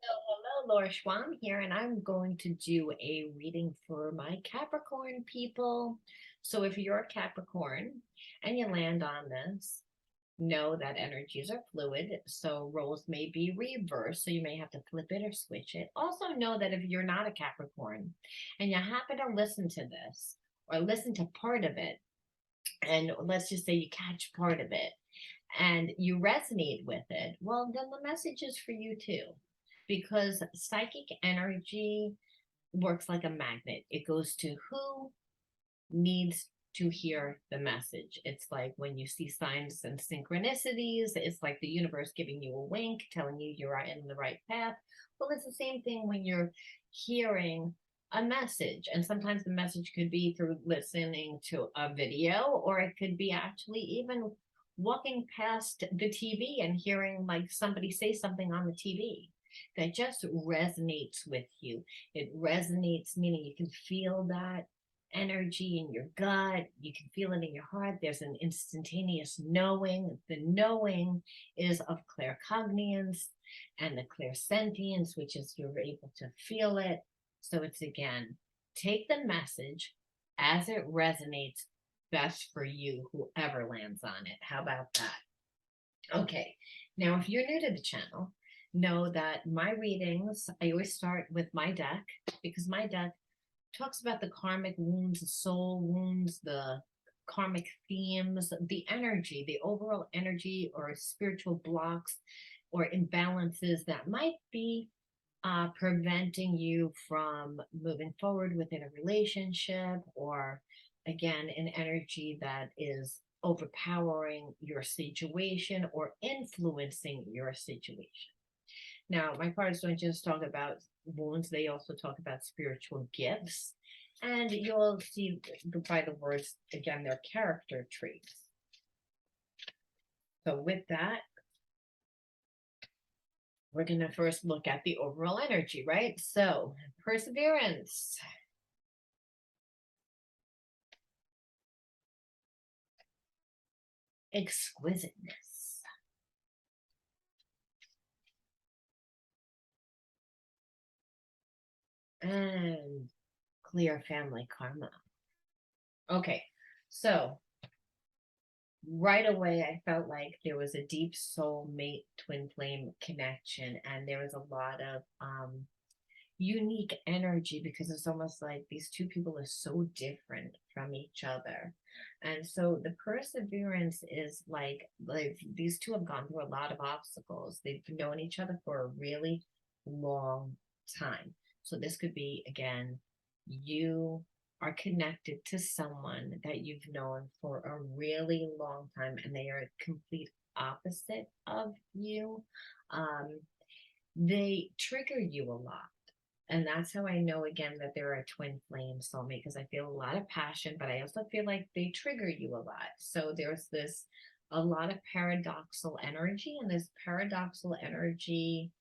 Hello, Laura Schwam here, and I'm going to do a reading for my Capricorn people. So if you're a Capricorn and you land on this, know that energies are fluid, so roles may be reversed, so you may have to flip it or switch it. Also know that if you're not a Capricorn and you happen to listen to this or listen to part of it, and let's just say you catch part of it and you resonate with it, well, then the message is for you too. Because psychic energy works like a magnet, it goes to who needs to hear the message. It's like when you see signs and synchronicities, it's like the universe giving you a wink, telling you you're in the right path. Well, it's the same thing when you're hearing a message. And sometimes the message could be through listening to a video, or it could be actually even walking past the TV and hearing like somebody say something on the TV that just resonates with you. It resonates, meaning you can feel that energy in your gut. You can feel it in your heart. There's an instantaneous knowing. The knowing is of claircognizance and the clairsentience, which is you're able to feel it. So it's again, take the message as it resonates best for you, whoever lands on it. How about that? Okay, now if you're new to the channel, know that my readings, I always start with my deck because my deck talks about the karmic wounds, the soul wounds, the karmic themes, the energy, the overall energy or spiritual blocks or imbalances that might be preventing you from moving forward within a relationship, or again, an energy that is overpowering your situation or influencing your situation. Now, my cards don't just talk about wounds, they also talk about spiritual gifts. And you'll see by the words, again, their character traits. So, with that, we're going to first look at the overall energy, right? So, perseverance, exquisiteness, and clear family karma. Okay, so right away I felt like there was a deep soulmate twin flame connection, and there was a lot of unique energy because it's almost like these two people are so different from each other. And so the perseverance is like these two have gone through a lot of obstacles. They've known each other for a really long time. So this could be again, you are connected to someone that you've known for a really long time and they are a complete opposite of you. Um, they trigger you a lot, and that's how I know again that they're a twin flame soulmate, because I feel a lot of passion, but I also feel like they trigger you a lot. So there's this a lot of paradoxical energy, and this paradoxical energy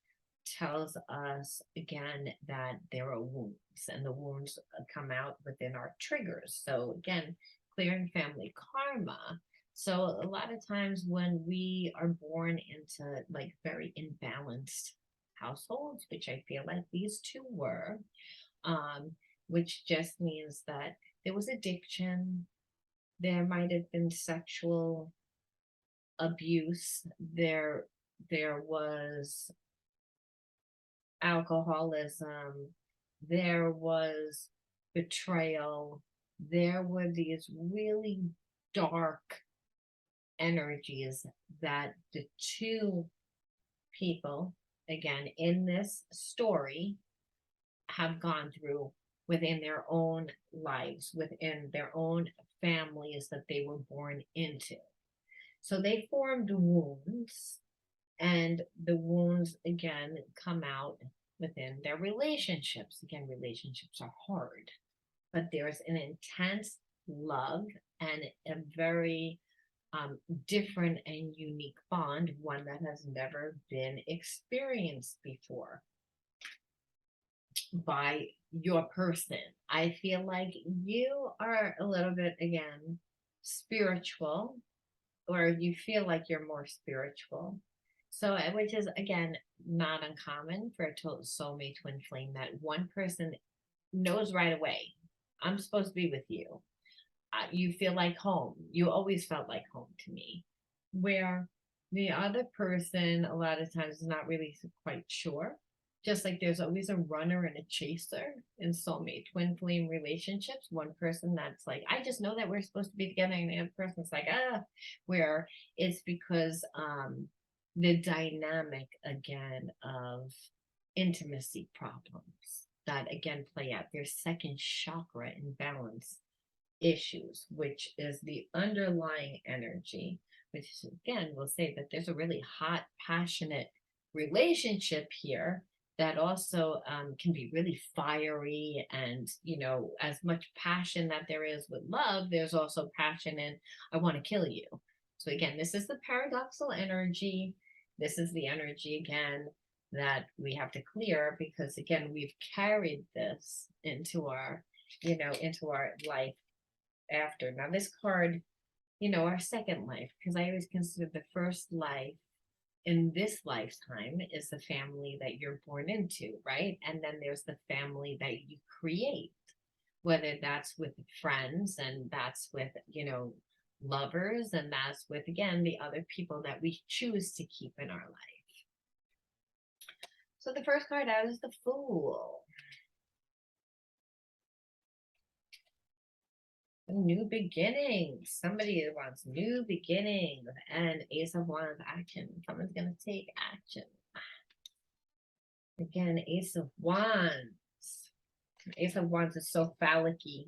tells us again that there are wounds, and the wounds come out within our triggers. So again, clearing family karma. So a lot of times when we are born into like very imbalanced households, which I feel like these two were, um, which just means that there was addiction, there might have been sexual abuse, there was alcoholism, there was betrayal, there were these really dark energies that the two people, again, in this story, have gone through within their own lives, within their own families that they were born into. So they formed wounds, and the wounds again come out within their relationships. Again, relationships are hard, but there's an intense love and a very different and unique bond, one that has never been experienced before by your person. I feel like you are a little bit, again, spiritual, or you feel like you're more spiritual. So, which is again not uncommon for a total soulmate twin flame, that one person knows right away, I'm supposed to be with you. You feel like home. You always felt like home to me. Where the other person, a lot of times, is not really quite sure. Just like there's always a runner and a chaser in soulmate twin flame relationships. One person that's like, I just know that we're supposed to be together, and the other person's like, where it's because the dynamic again of intimacy problems that again play out. There's second chakra imbalance issues, which is the underlying energy, which again will say that there's a really hot, passionate relationship here that also can be really fiery. And, as much passion that there is with love, there's also passion in, I want to kill you. So, again, this is the paradoxical energy. This is the energy, again, that we have to clear because, again, we've carried this into our into our life after. Now, this card, our second life, because I always consider the first life in this lifetime is the family that you're born into, right? And then there's the family that you create, whether that's with friends and that's with, lovers, and that's with, again, the other people that we choose to keep in our life. So the first card out is the Fool. New beginnings. Somebody wants new beginnings and Ace of Wands action. Someone's going to take action. Again, Ace of Wands. Ace of Wands is so phallic-y.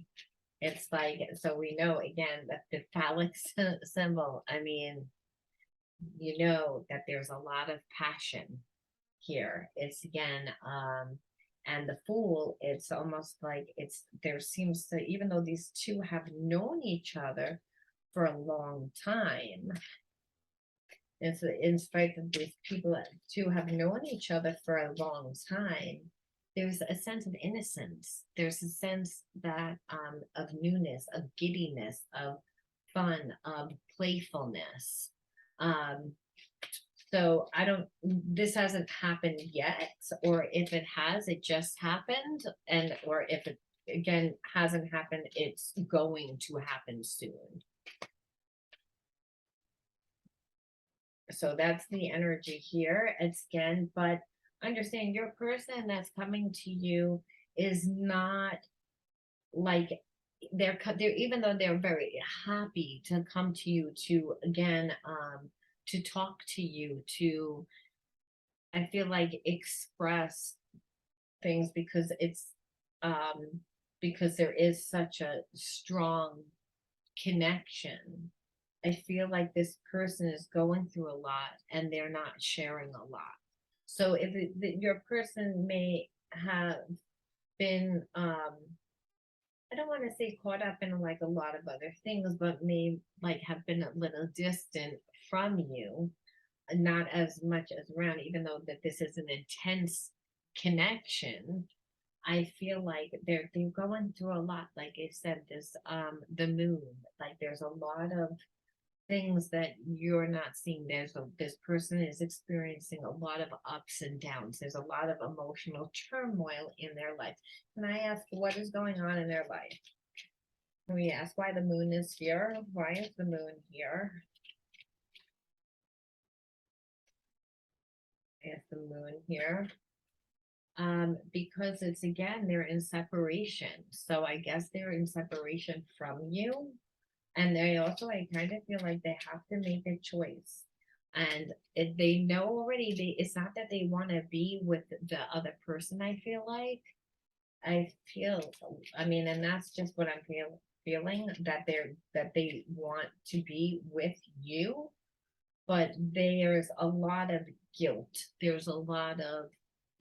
It's like, so we know again that the phallic symbol, I mean, that there's a lot of passion here. It's again, and the Fool, it's almost like there seems to, even though these two have known each other for a long time, it's in spite of these people that two have known each other for a long time, there's a sense of innocence. There's a sense that of newness, of giddiness, of fun, of playfulness. So this hasn't happened yet, or if it has, it just happened. Or if it again hasn't happened, it's going to happen soon. So that's the energy here. It's again, but understand your person that's coming to you is not like they're even though they're very happy to come to you to again to talk to you, to I feel like express things because it's because there is such a strong connection. I feel like this person is going through a lot and they're not sharing a lot. So if your person may have been I don't want to say caught up in like a lot of other things, but may like have been a little distant from you, not as much as around, even though that this is an intense connection. I feel like they're going through a lot. Like I said, this the moon, like there's a lot of things that you're not seeing. This person is experiencing a lot of ups and downs. There's a lot of emotional turmoil in their life. Can I ask what is going on in their life? Can we ask why the moon is here? Why is the moon here? Is the moon here? Because it's again, they're in separation. So I guess they're in separation from you. And they also, I kind of feel like they have to make a choice. And if they know already, it's not that they want to be with the other person, I feel like. I mean, and that's just what I'm feeling that they want to be with you, but there's a lot of guilt. There's a lot of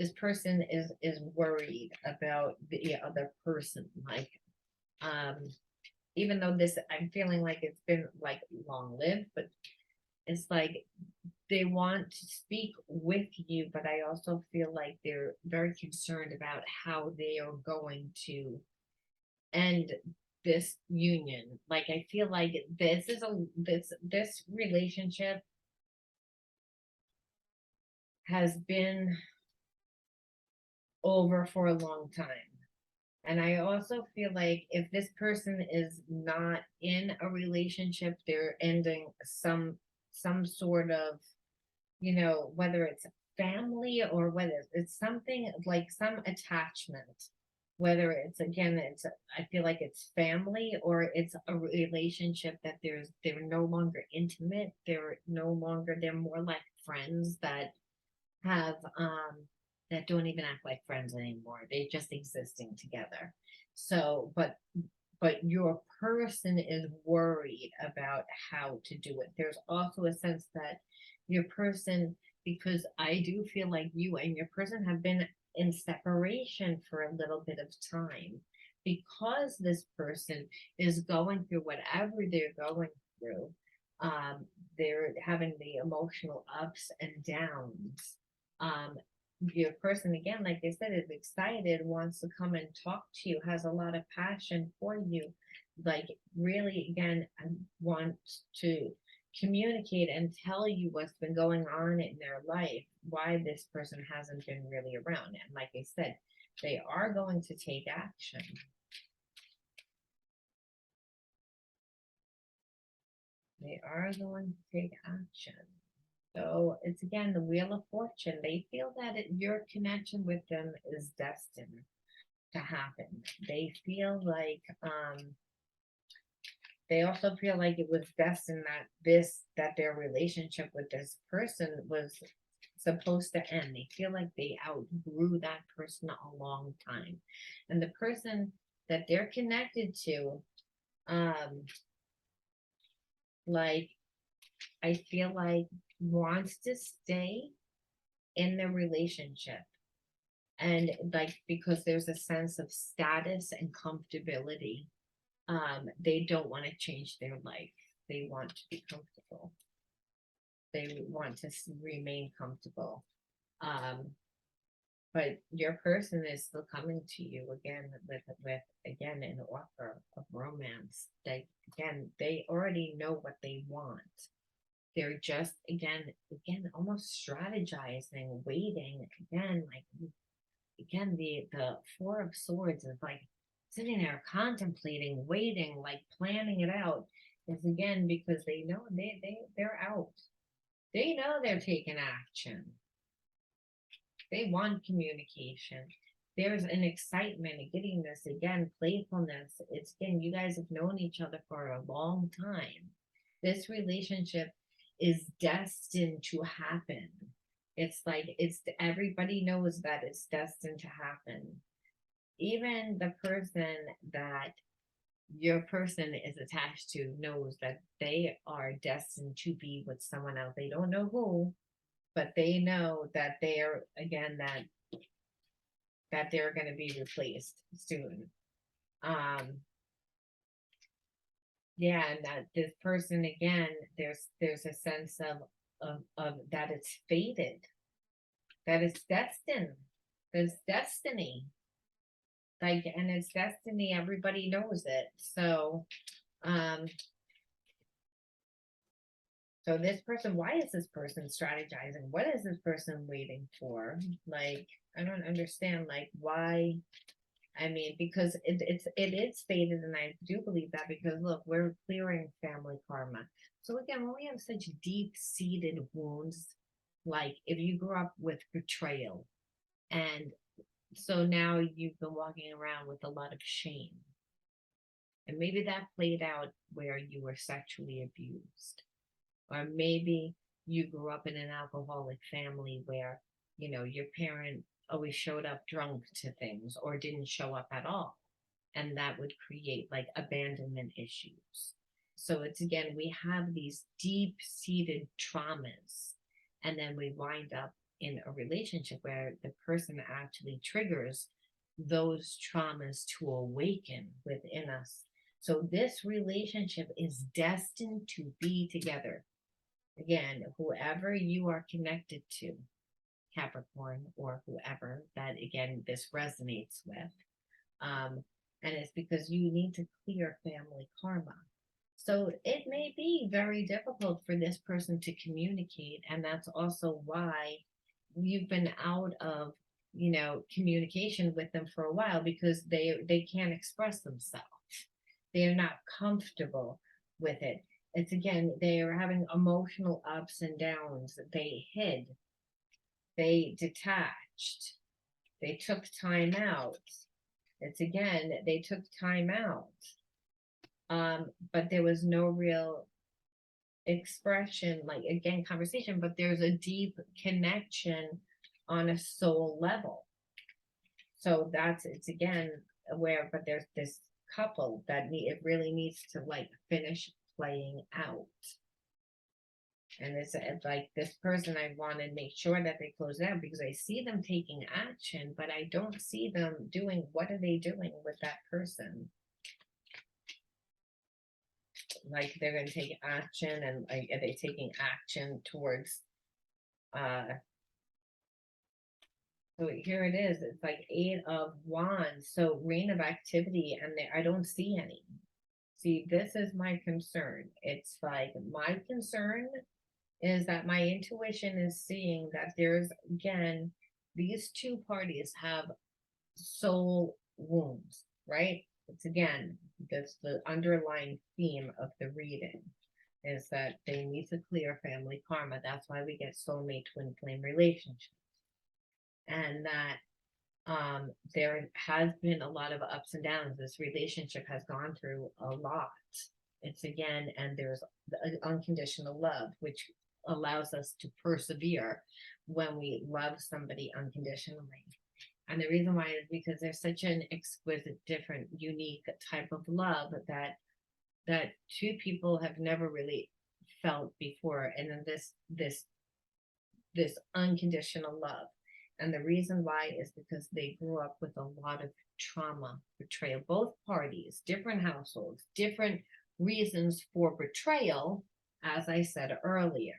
this person is worried about the other person. Like, even though this, I'm feeling like it's been like long lived, but it's like they want to speak with you, but I also feel like they're very concerned about how they are going to end this union. Like I feel like this relationship has been over for a long time. And I also feel like if this person is not in a relationship, they're ending some sort of, whether it's family or whether it's something like some attachment, whether it's again, I feel like it's family or it's a relationship that they're no longer intimate. They're more like friends have that don't even act like friends anymore. They're just existing together. So, but your person is worried about how to do it. There's also a sense that your person, because I do feel like you and your person have been in separation for a little bit of time, because this person is going through whatever they're going through. Um, they're having the emotional ups and downs. Um, your person, again, like I said, is excited, wants to come and talk to you, has a lot of passion for you, like really, again, wants to communicate and tell you what's been going on in their life, why this person hasn't been really around. And like I said, they are going to take action. They are going to take action. So it's again the Wheel of Fortune. They feel that your connection with them is destined to happen. They feel like they also feel like it was destined that their relationship with this person was supposed to end. They feel like they outgrew that person a long time. And the person that they're connected to, like I feel like wants to stay in the relationship, and like because there's a sense of status and comfortability. They don't want to change their life. They want to be comfortable. They want to remain comfortable. um but your person is still coming to you again with again an offer of romance. They again, they already know what they want. They're just again almost strategizing, waiting again, like again, the Four of Swords is like sitting there contemplating, waiting, like planning it out. It's again because they know they're out. They know they're taking action. They want communication. There's an excitement, a giddiness, again, playfulness. It's again, you guys have known each other for a long time. This relationship is destined to happen. It's like it's everybody knows that it's destined to happen. Even the person that your person is attached to knows that they are destined to be with someone else. They don't know who, but they know that they're again that they're going to be replaced soon. Um, yeah, and that this person again, there's a sense of that it's fated, that it's destined, there's destiny, like, and it's destiny. Everybody knows it. Um, so this person, why is this person strategizing? What is this person waiting for? Like, I don't understand. Like, why? I mean, because it is fated, and I do believe that because look, we're clearing family karma. So again, when we have such deep-seated wounds, like if you grew up with betrayal, and so now you've been walking around with a lot of shame, and maybe that played out where you were sexually abused, or maybe you grew up in an alcoholic family where your parent always showed up drunk to things or didn't show up at all, and that would create like abandonment issues. So it's again, we have these deep seated traumas, and then we wind up in a relationship where the person actually triggers those traumas to awaken within us. So this relationship is destined to be together. Again, whoever you are connected to, Capricorn, or whoever that again this resonates with, um, and it's because you need to clear family karma. So it may be very difficult for this person to communicate, and that's also why you've been out of, you know, communication with them for a while because they can't express themselves. They're not comfortable with it. It's again, they are having emotional ups and downs. They hid, they detached, they took time out. It's again, they took time out. But there was no real expression, like again, conversation, but there's a deep connection on a soul level. So that's, it's again aware, but there's this couple that it really needs to like finish playing out. And it's like this person, I want to make sure that they close out because I see them taking action, but I don't see them doing, what are they doing with that person? Like they're going to take action, and like, are they taking action towards, so here it is, it's like 8 of Wands, so reign of activity, and I don't see any. See, this is my concern. It's like my concern is that my intuition is seeing that there's, again, these two parties have soul wounds, right? It's again, that's the underlying theme of the reading, is that they need to clear family karma. That's why we get soulmate twin flame relationships. And that there has been a lot of ups and downs. This relationship has gone through a lot. It's again, and there's unconditional love, which allows us to persevere when we love somebody unconditionally. And the reason why is because there's such an exquisite, different, unique type of love that two people have never really felt before. And then this unconditional love. And the reason why is because they grew up with a lot of trauma, betrayal, both parties, different households, different reasons for betrayal, as I said earlier.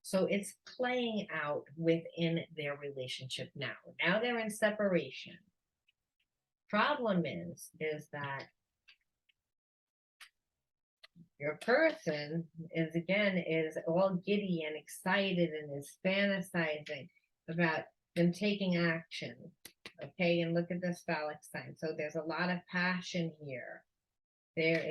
So it's playing out within their relationship now. Now they're in separation. Problem is that your person is all giddy and excited and is fantasizing about them taking action. Okay, and look at this phallic sign. So there's a lot of passion here. They're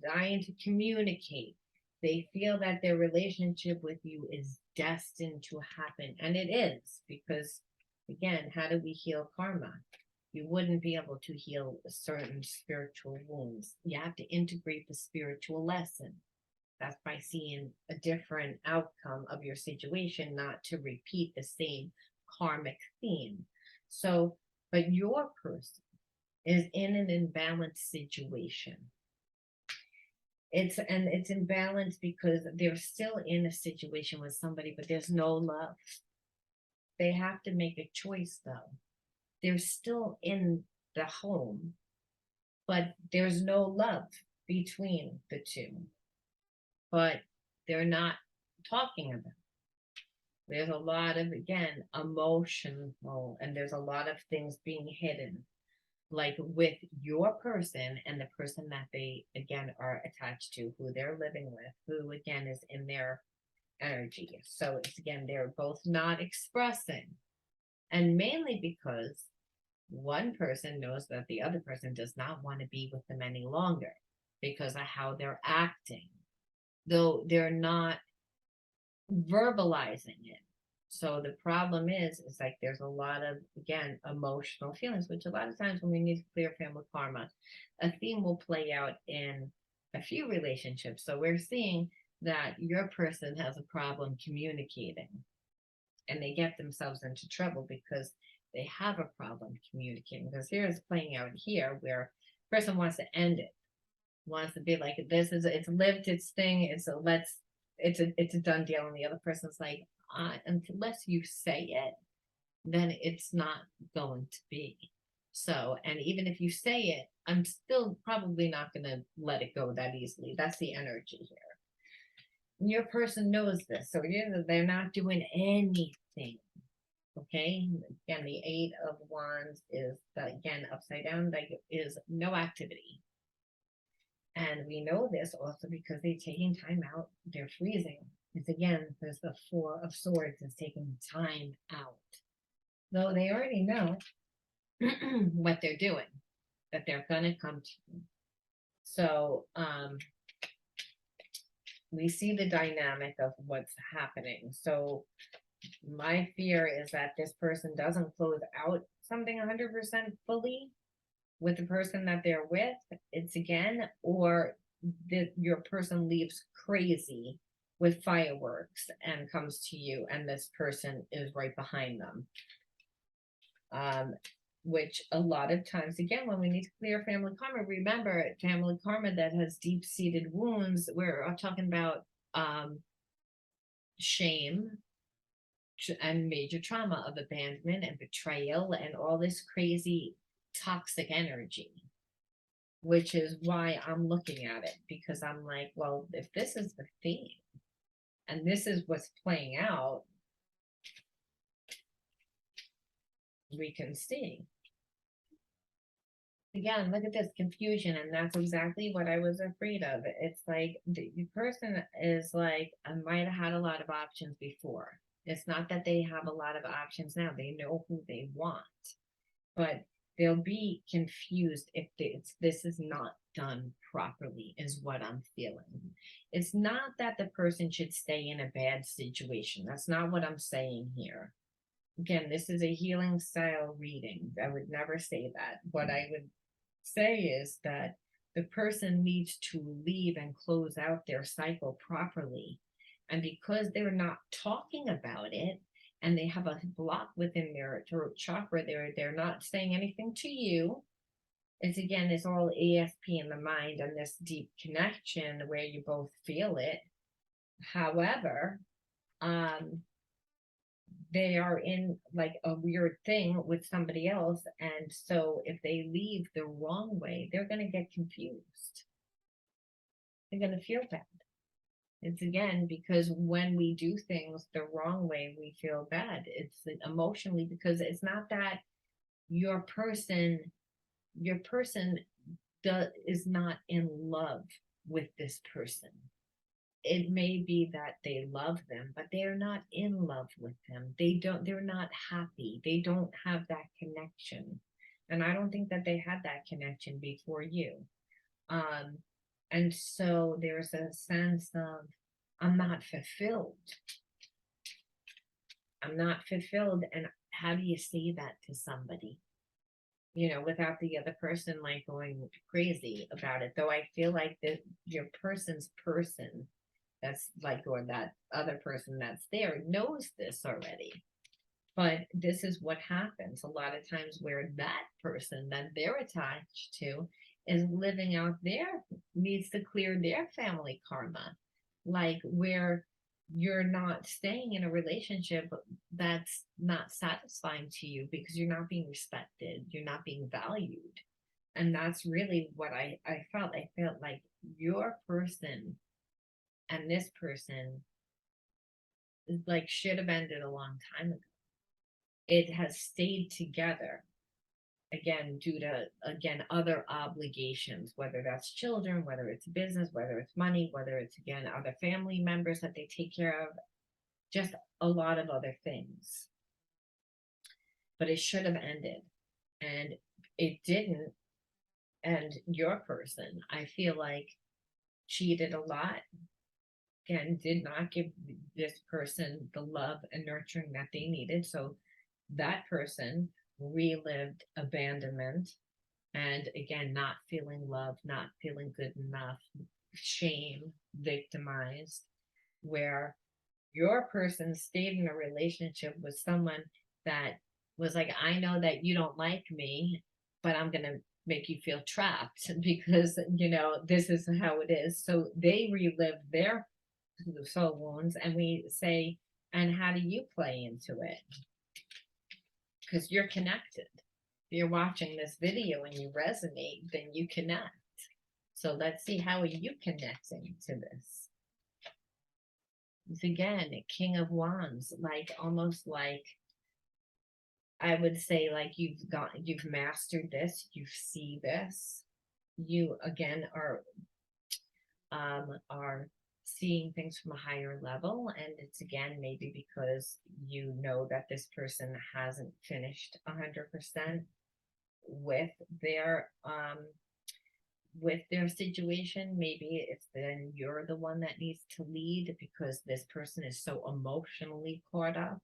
dying to communicate. They feel that their relationship with you is destined to happen. And it is, because again, how do we heal karma? You wouldn't be able to heal certain spiritual wounds. You have to integrate the spiritual lesson. That's by seeing a different outcome of your situation, not to repeat the same karmic theme. So, but your person is in an imbalanced situation. It's imbalanced because they're still in a situation with somebody, but there's no love. They have to make a choice though. They're still in the home, but there's no love between the two. But they're not talking about it. There's a lot of, again, emotional, and there's a lot of things being hidden, like with your person and the person that they, again, are attached to, who they're living with, who, again, is in their energy. So it's, again, they're both not expressing. And mainly because one person knows that the other person does not want to be with them any longer because of how they're acting, though they're not verbalizing it. So the problem is like there's a lot of, again, emotional feelings, which a lot of times when we need to clear family karma, a theme will play out in a few relationships. So we're seeing that your person has a problem communicating, and they get themselves into trouble because they have a problem communicating. Because here is playing out here where the person wants to end it, wants to be like, this is, it's lived its thing, it's a done deal, and the other person's like, unless you say it, then it's not going to be. So, and even if you say it, I'm still probably not going to let it go that easily. That's the energy here. And your person knows this, so they're not doing anything. Okay, again, the 8 of Wands is, again, upside down, like, is no activity. And we know this also because they're taking time out, they're freezing. Because again, there's the Four of Swords is taking time out. Though they already know what they're doing, that they're gonna come to you. So we see the dynamic of what's happening. So my fear is that this person doesn't close out something 100% fully with the person that they're with. It's again, or your person leaves crazy with fireworks and comes to you, and this person is right behind them. Which a lot of times, again, when we need to clear family karma, remember family karma that has deep-seated wounds, we're talking about shame and major trauma of abandonment and betrayal and all this crazy toxic energy, which is why I'm looking at it, because I'm like, well, if this is the theme and this is what's playing out, we can see. Again, look at this confusion, and that's exactly what I was afraid of. It's like the person is like, I might have had a lot of options before. It's not that they have a lot of options now. They know who they want, but they'll be confused if this is not done properly, is what I'm feeling. It's not that the person should stay in a bad situation. That's not what I'm saying here. Again, this is a healing style reading. I would never say that. What I would say is that the person needs to leave and close out their cycle properly. And because they're not talking about it, and they have a block within their throat chakra, they're not saying anything to you. It's all ASP in the mind and this deep connection where you both feel it. However, they are in like a weird thing with somebody else, and so if they leave the wrong way, they're going to get confused. They're going to feel bad. It's again because when we do things the wrong way, we feel bad. It's emotionally, because it's not that your person is not in love with this person. It may be that they love them, but they're not in love with them. They're not happy. They don't have that connection. And I don't think that they had that connection before you. And so there's a sense of, I'm not fulfilled. I'm not fulfilled. And how do you say that to somebody? Without the other person like going crazy about it. Though I feel like your person's person that's like, or that other person that's there knows this already. But this is what happens a lot of times, where that person that they're attached to is living out needs to clear their family karma. Like where you're not staying in a relationship that's not satisfying to you because you're not being respected, you're not being valued. And that's really what I felt. I felt like your person and this person like should have ended a long time ago. It has stayed together again due to other obligations, whether that's children, whether it's business, whether it's money, whether it's again other family members that they take care of, just a lot of other things. But it should have ended, and it didn't. And your person, I feel like, cheated a lot. Again, did not give this person the love and nurturing that they needed. So that person relived abandonment, and again, not feeling loved, not feeling good enough, shame, victimized, where your person stayed in a relationship with someone that was like, I know that you don't like me, but I'm going to make you feel trapped because, this is how it is. So they relived their soul wounds, and we say, and how do you play into it? Because you're connected. If you're watching this video and you resonate, then you connect. So let's see, how are you connecting to this? It's again a King of Wands, like almost like, I would say, like you've mastered this, you see this, you again are seeing things from a higher level. And it's again, maybe because you know that this person hasn't finished 100% with their situation. Maybe it's then you're the one that needs to lead because this person is so emotionally caught up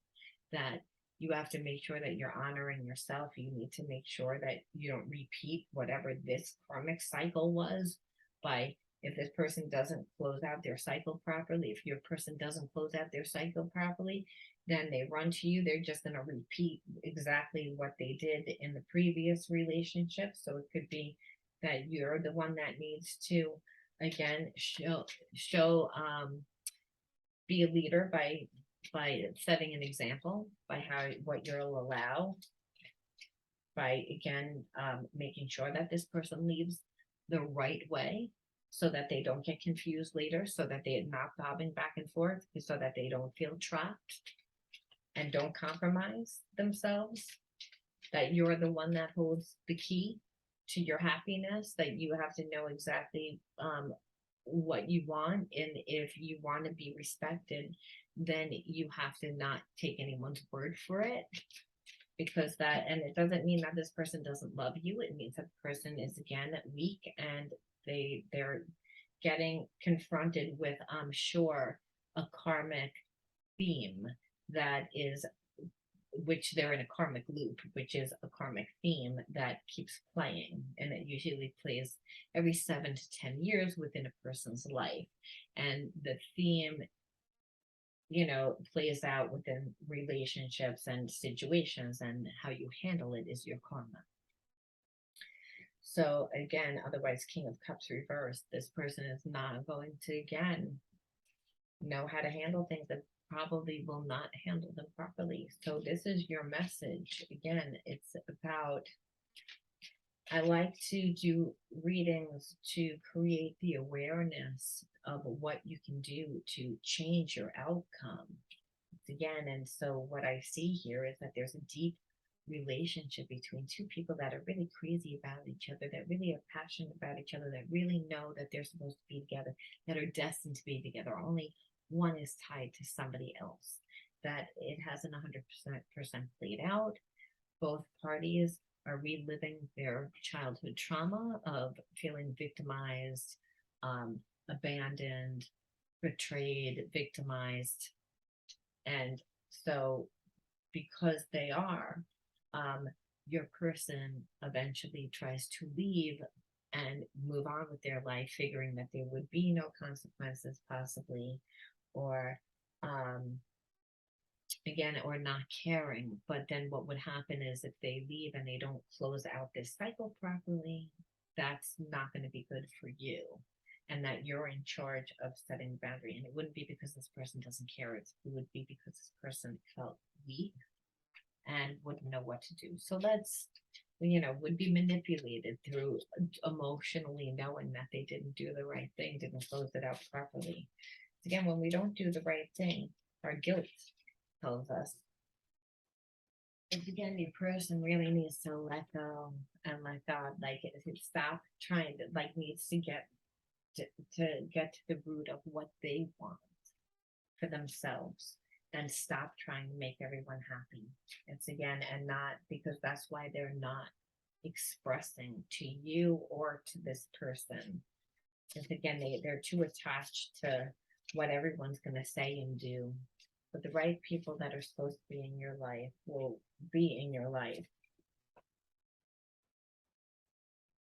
that you have to make sure that you're honoring yourself. You need to make sure that you don't repeat whatever this karmic cycle was by, if this person doesn't close out their cycle properly, if your person doesn't close out their cycle properly, then they run to you. They're just going to repeat exactly what they did in the previous relationship. So it could be that you're the one that needs to again show be a leader by setting an example, by how what you'll allow, by again making sure that this person leaves the right way so that they don't get confused later, so that they're not bobbing back and forth, so that they don't feel trapped and don't compromise themselves, that you're the one that holds the key to your happiness, that you have to know exactly what you want. And if you want to be respected, then you have to not take anyone's word for it, because that, and it doesn't mean that this person doesn't love you. It means that the person is again weak and they're getting confronted with, I'm sure, a karmic theme that is, which they're in a karmic loop, which is a karmic theme that keeps playing. And it usually plays every 7 to 10 years within a person's life. And the theme, plays out within relationships and situations, and how you handle it is your karma. So again, otherwise, King of Cups reversed, this person is not going to, again, know how to handle things and probably will not handle them properly. So this is your message. Again, it's about, I like to do readings to create the awareness of what you can do to change your outcome. Again, and so what I see here is that there's a deep relationship between two people that are really crazy about each other, that really are passionate about each other, that really know that they're supposed to be together, that are destined to be together. Only one is tied to somebody else, that it hasn't 100% played out. Both parties are reliving their childhood trauma of feeling victimized, abandoned, betrayed, victimized. And so, because they are, your person eventually tries to leave and move on with their life, figuring that there would be no consequences, possibly, or again, or not caring. But then what would happen is if they leave and they don't close out this cycle properly, that's not going to be good for you. And that you're in charge of setting the boundary. And it wouldn't be because this person doesn't care. It would be because this person felt weak and wouldn't know what to do. So that's, would be manipulated through emotionally knowing that they didn't do the right thing, didn't close it out properly. Again, when we don't do the right thing, our guilt tells us. If again, your person really needs to let go and let God, like stop trying to, like, needs to get to the root of what they want for themselves and stop trying to make everyone happy. It's again, and not because that's why they're not expressing to you or to this person. It's again, they're too attached to what everyone's going to say and do. But the right people that are supposed to be in your life will be in your life.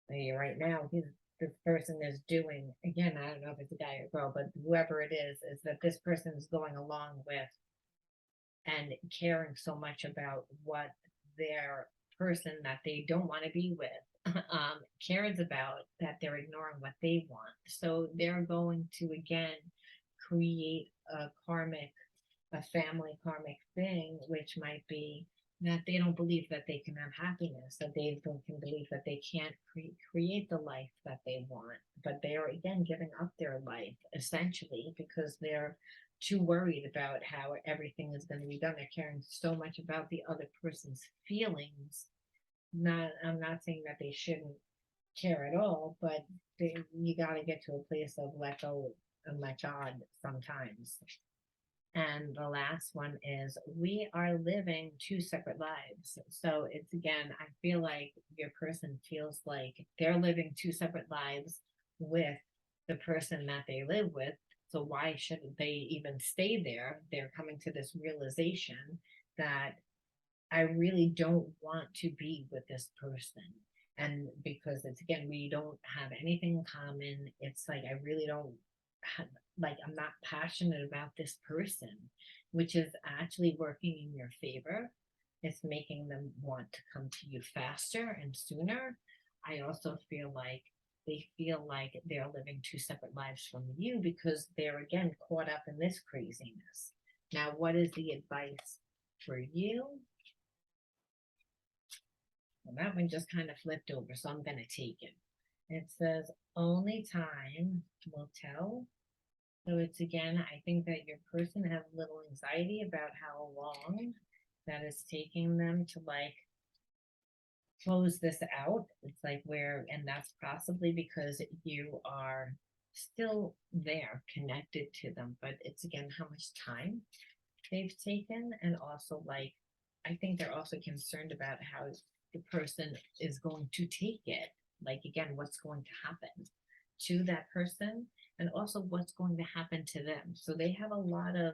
Right now, this person is doing, again, I don't know if it's a guy or girl, but whoever it is that this person is going along with and caring so much about what their person that they don't want to be with cares about, that they're ignoring what they want. So they're going to again create a family karmic thing, which might be that they don't believe that they can have happiness, that they can believe that they can't create the life that they want. But they are again giving up their life essentially because they're too worried about how everything is going to be done. They're caring so much about the other person's feelings. I'm not saying that they shouldn't care at all, but you got to get to a place of let go much odd sometimes. And the last one is we are living two separate lives. So it's again, I feel like your person feels like they're living two separate lives with the person that they live with. So why shouldn't they even stay there? They're coming to this realization that I really don't want to be with this person. And because it's again, we don't have anything in common. It's like I really don't have, like I'm not passionate about this person, which is actually working in your favor. It's making them want to come to you faster and sooner. I also feel like they feel like they're living two separate lives from you because they're again caught up in this craziness. Now, what is the advice for you? Well, that one just kind of flipped over, so I'm going to take it. It says, only time will tell. So it's again, I think that your person has a little anxiety about how long that is taking them to like close this out. It's like where, and that's possibly because you are still there connected to them, but it's again how much time they've taken, and also like I think they're also concerned about how the person is going to take it. Like again, what's going to happen to that person, and also what's going to happen to them. So they have a lot of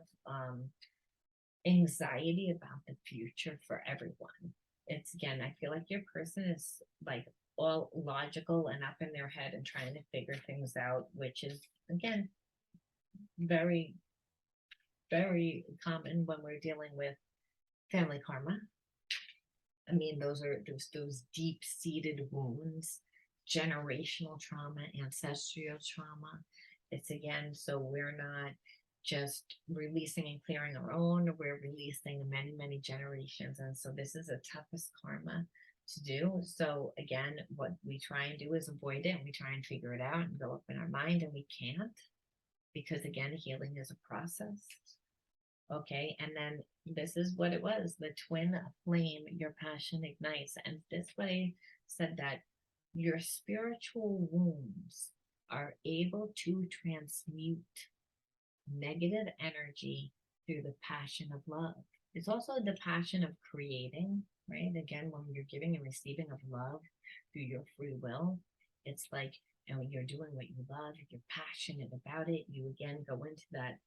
anxiety about the future for everyone. It's again, I feel like your person is like all logical and up in their head and trying to figure things out, which is again very, very common when we're dealing with family karma. I mean, those are those deep seated wounds, generational trauma, ancestral trauma. It's again, so we're not just releasing and clearing our own, we're releasing many, many generations. And so this is the toughest karma to do. So again, what we try and do is avoid it and we try and figure it out and go up in our mind, and we can't, because again, healing is a process. Okay, and then this is what it was, the twin flame, your passion ignites. And this way said that your spiritual wounds are able to transmute negative energy through the passion of love. It's also the passion of creating, right? Again, when you're giving and receiving of love through your free will, it's like, and when you're doing what you love, you're passionate about it, you again go into that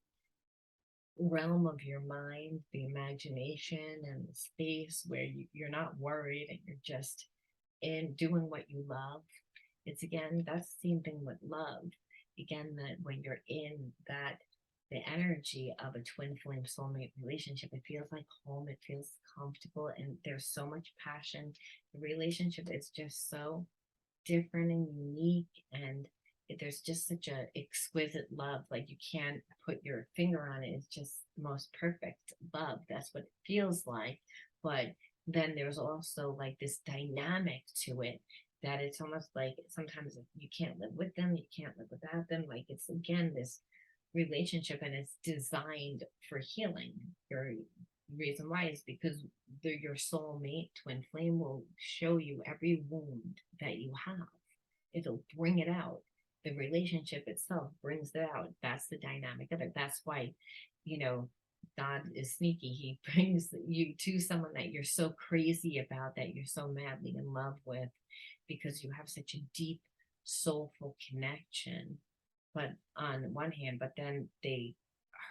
realm of your mind, the imagination, and the space where you're not worried and you're just in doing what you love. It's again, that's the same thing with love. Again, that when you're in that, the energy of a twin flame soulmate relationship, it feels like home, it feels comfortable, and there's so much passion. The relationship is just so different and unique, and there's just such a exquisite love, like you can't put your finger on it. It's just the most perfect love. That's what it feels like. But then there's also like this dynamic to it, that it's almost like sometimes you can't live with them, you can't live without them. Like it's again this relationship, and it's designed for healing. Your reason why is because your soulmate twin flame will show you every wound that you have. It'll bring it out. The relationship itself brings it out. That's the dynamic of it. That's why, you know, God is sneaky. He brings you to someone that you're so crazy about, that you're so madly in love with, because you have such a deep, soulful connection. But on one hand, but then they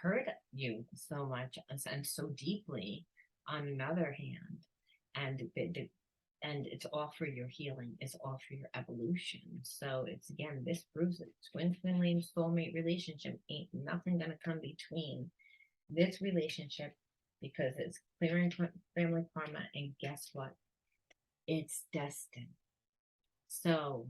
hurt you so much and so deeply on another hand. And and it's all for your healing, it's all for your evolution. So it's again, this proves it. Twin flame soulmate relationship, ain't nothing gonna come between this relationship, because it's clearing family karma, and guess what? It's destined. So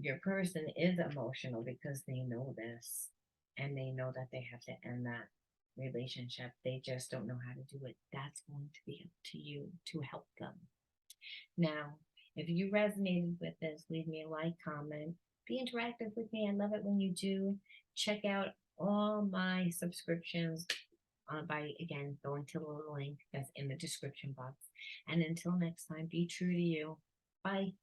your person is emotional because they know this, and they know that they have to end that relationship. They just don't know how to do it. That's going to be up to you to help them. Now, if you resonated with this, leave me a like, comment, be interactive with me. I love it when you do. Check out all my subscriptions by, again, going to the little link that's in the description box. And until next time, be true to you. Bye.